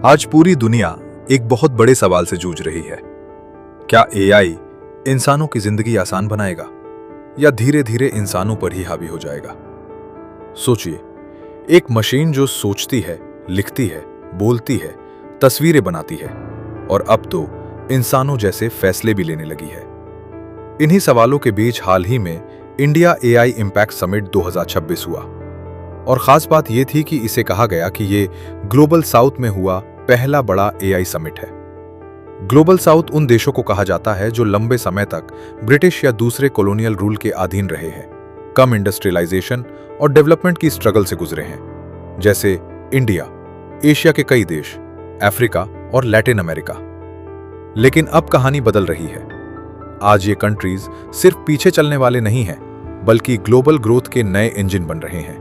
आज पूरी दुनिया एक बहुत बड़े सवाल से जूझ रही है। क्या एआई इंसानों की जिंदगी आसान बनाएगा या धीरे धीरे इंसानों पर ही हावी हो जाएगा? सोचिए, एक मशीन जो सोचती है, लिखती है, बोलती है, तस्वीरें बनाती है और अब तो इंसानों जैसे फैसले भी लेने लगी है। इन्हीं सवालों के बीच हाल ही में इंडिया एआई इंपैक्ट समिट 2026 हुआ और खास बात यह थी कि इसे कहा गया कि ये ग्लोबल साउथ में हुआ पहला बड़ा एआई समिट है। ग्लोबल साउथ उन देशों को कहा जाता है जो लंबे समय तक ब्रिटिश या दूसरे कॉलोनियल रूल के अधीन रहे हैं, कम इंडस्ट्रियलाइजेशन और डेवलपमेंट की स्ट्रगल से गुजरे हैं, जैसे इंडिया, एशिया के कई देश, अफ्रीका और लैटिन अमेरिका। लेकिन अब कहानी बदल रही है। आज ये कंट्रीज सिर्फ पीछे चलने वाले नहीं हैं, बल्कि ग्लोबल ग्रोथ के नए इंजन बन रहे हैं।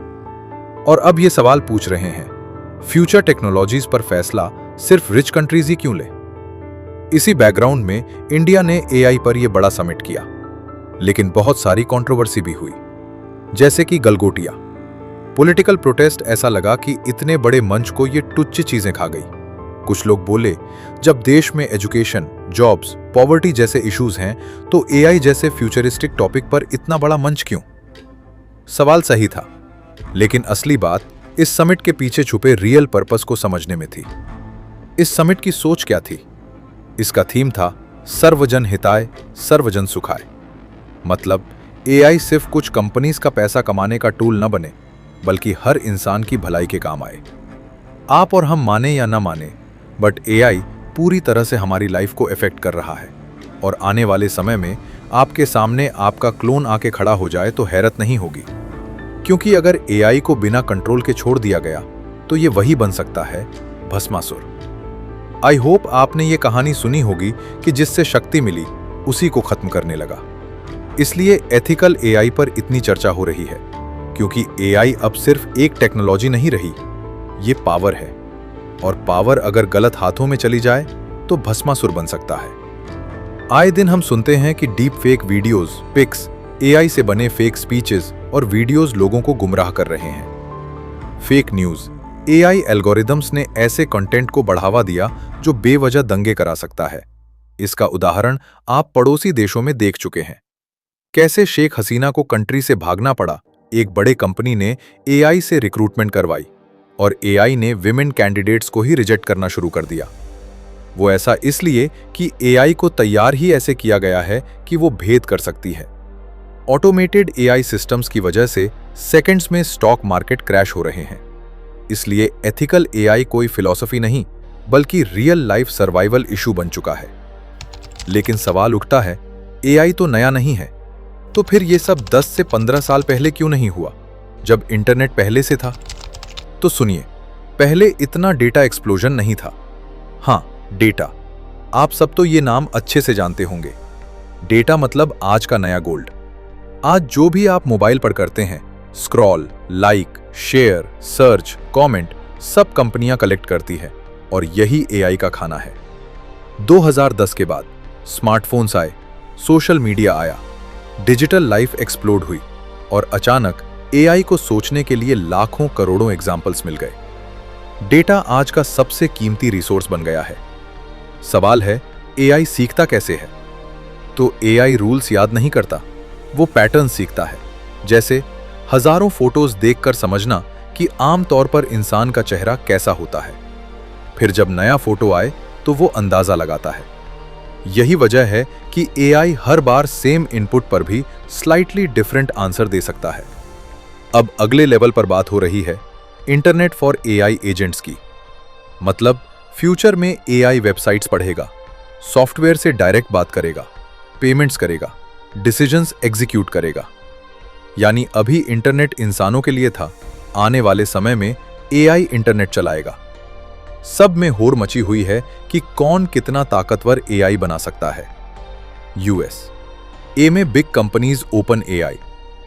और अब ये सवाल पूछ रहे हैं, फ्यूचर टेक्नोलॉजीज पर फैसला सिर्फ रिच कंट्रीज ही क्यों ले? इसी बैकग्राउंड में इंडिया ने एआई पर यह बड़ा समिट किया, लेकिन बहुत सारी कंट्रोवर्सी भी हुई, जैसे कि गलगोटिया पॉलिटिकल प्रोटेस्ट। ऐसा लगा कि इतने बड़े मंच को ये तुच्छ चीजें खा गई। कुछ लोग बोले, जब देश में एजुकेशन, जॉब्स, पॉवर्टी जैसे इश्यूज हैं, तो एआई जैसे फ्यूचरिस्टिक टॉपिक पर इतना बड़ा मंच क्यों? सवाल सही था, लेकिन असली बात इस समिट के पीछे छुपे रियल पर्पस को समझने में थी। इस समिट की सोच क्या थी? इसका थीम था सर्वजन हिताय सर्वजन सुखाय। मतलब एआई सिर्फ कुछ कंपनीज का पैसा कमाने का टूल न बने, बल्कि हर इंसान की भलाई के काम आए। आप और हम माने या ना माने, बट एआई पूरी तरह से हमारी लाइफ को इफेक्ट कर रहा है और आने वाले समय में आपके सामने आपका क्लोन आके खड़ा हो जाए तो हैरत नहीं होगी, क्योंकि अगर एआई को बिना कंट्रोल के छोड़ दिया गया तो ये वही बन सकता है, भस्मासुर। आई होप आपने ये कहानी सुनी होगी कि जिससे शक्ति मिली उसी को खत्म करने लगा। इसलिए एथिकल एआई पर इतनी चर्चा हो रही है, क्योंकि एआई अब सिर्फ एक टेक्नोलॉजी नहीं रही, ये पावर है। और पावर अगर गलत हाथों में चली जाए तो भस्मासुर बन सकता है। आए दिन हम सुनते हैं कि deep fake videos, pics, AI से बने फेक स्पीचेस और वीडियोस लोगों को गुमराह कर रहे हैं। फेक न्यूज, एआई एल्गोरिदम्स ने ऐसे कंटेंट को बढ़ावा दिया जो बेवजह दंगे करा सकता है। इसका उदाहरण आप पड़ोसी देशों में देख चुके हैं। कैसे शेख हसीना को कंट्री से भागना पड़ा, एक बड़े कंपनी ने एआई से रिक्रूटमेंट करवाई और एआई ने विमेन कैंडिडेट्स को ही रिजेक्ट करना शुरू कर दिया। वो ऐसा इसलिए कि एआई को तैयार ही ऐसे किया गया है कि वो भेद कर सकती है। ऑटोमेटेड एआई सिस्टम्स की वजह से सेकंड्स में स्टॉक मार्केट क्रैश हो रहे हैं। इसलिए एथिकल एआई कोई फिलॉसफी नहीं, बल्कि रियल लाइफ सर्वाइवल इशू बन चुका है। लेकिन सवाल उठता है, एआई तो नया नहीं है, तो फिर ये सब 10 से 15 साल पहले क्यों नहीं हुआ, जब इंटरनेट पहले से था? तो सुनिए, पहले इतना डेटा एक्सप्लोजन नहीं था। हाँ, डेटा, आप सब तो ये नाम अच्छे से जानते होंगे। डेटा मतलब आज का नया गोल्ड। आज जो भी आप मोबाइल पर करते हैं, scroll, like, share, search, comment, सब कंपनियां कलेक्ट करती है और यही एआई का खाना है। 2010 के बाद स्मार्टफोन्स आए, सोशल मीडिया आया, डिजिटल लाइफ एक्सप्लोड हुई और अचानक एआई को सोचने के लिए लाखों करोड़ों एग्जाम्पल्स मिल गए। डेटा आज का सबसे कीमती रिसोर्स बन गया है। सवाल है, एआई सीखता कैसे है? तो एआई रूल्स याद नहीं करता, वो पैटर्न सीखता है। जैसे हजारों फोटोज देखकर समझना कि आम तौर पर इंसान का चेहरा कैसा होता है। फिर जब नया फोटो आए तो वो अंदाजा लगाता है। यही वजह है कि एआई हर बार सेम इनपुट पर भी स्लाइटली डिफरेंट आंसर दे सकता है। अब अगले लेवल पर बात हो रही है इंटरनेट फॉर एआई एजेंट्स की। मतलब फ्यूचर में एआई वेबसाइट्स पढ़ेगा, सॉफ्टवेयर से डायरेक्ट बात करेगा, पेमेंट्स करेगा, डिसीजंस एग्जीक्यूट करेगा। यानी अभी इंटरनेट इंसानों के लिए था, आने वाले समय में एआई इंटरनेट चलाएगा। सब में होड़ मची हुई है कि कौन कितना ताकतवर एआई बना सकता है। यूएस ए में big companies open AI,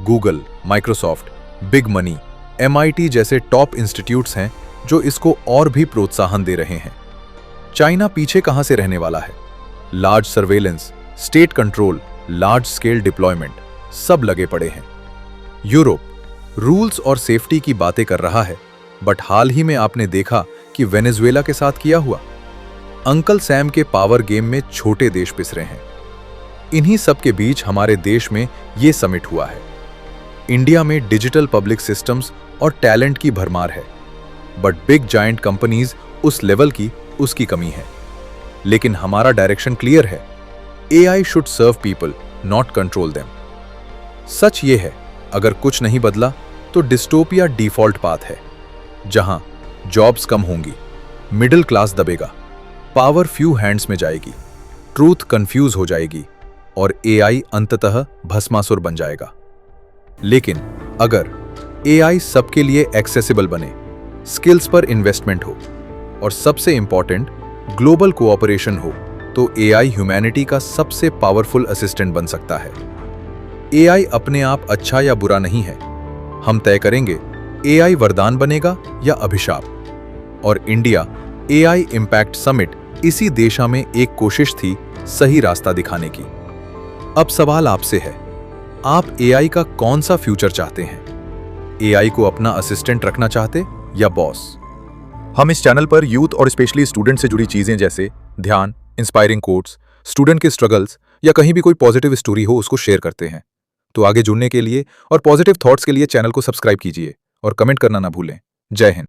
Google, Microsoft, big money, MIT जैसे टॉप इंस्टीट्यूट्स हैं जो इसको और भी प्रोत्साहन दे रहे हैं। चाइना पीछे कहां से रहने वाला है? Large surveillance, state control, large scale deployment, सब लगे पड़े हैं। यूरोप रूल्स और सेफ्टी की बातें कर रहा है, बट हाल ही में आपने देखा कि कि वेनेजुएला के साथ किया हुआ। अंकल सैम के पावर गेम में छोटे देश पिस रहे हैं। इन्हीं सब के बीच हमारे देश में ये समिट हुआ है। इंडिया में डिजिटल पब्लिक सिस्टम्स और टैलेंट की भरमार है, बट बिग जायंट कंपनीज उस लेवल की उसकी कमी है। लेकिन हमारा डायरेक्शन क्लियर है। AI should serve people, not control them. सच ये है, अगर कुछ नहीं बदला तो डिस्टोपिया डिफॉल्ट पाथ है, जहां जॉब्स कम होंगी, मिडिल क्लास दबेगा, पावर फ्यू हैंड्स में जाएगी, ट्रूथ कंफ्यूज हो जाएगी और AI अंततः भस्मासुर बन जाएगा। लेकिन अगर AI सबके लिए एक्सेसिबल बने, स्किल्स पर इन्वेस्टमेंट हो और सबसे इंपॉर्टेंट ग्लोबल कोऑपरेशन हो, तो AI ह्यूमैनिटी का सबसे पावरफुल असिस्टेंट बन सकता है। AI अपने आप अच्छा या बुरा नहीं है, हम तय करेंगे AI वरदान बनेगा या अभिशाप। और इंडिया AI इम्पैक्ट समिट इसी दिशा में एक कोशिश थी सही रास्ता दिखाने की। अब सवाल आपसे है, आप AI का कौन सा फ्यूचर चाहते हैं? AI को अपना असिस्टेंट रखना चाहते या बॉस? हम इस चैनल पर यूथ और स्पेशली स्टूडेंट से जुड़ी चीजें जैसे ध्यान, इंस्पायरिंग कोट्स, स्टूडेंट के स्ट्रगल्स या कहीं भी कोई पॉजिटिव स्टोरी हो उसको शेयर करते हैं। तो आगे जुड़ने के लिए और पॉजिटिव थॉट्स के लिए चैनल को सब्सक्राइब कीजिए और कमेंट करना ना भूलें। जय हिंद।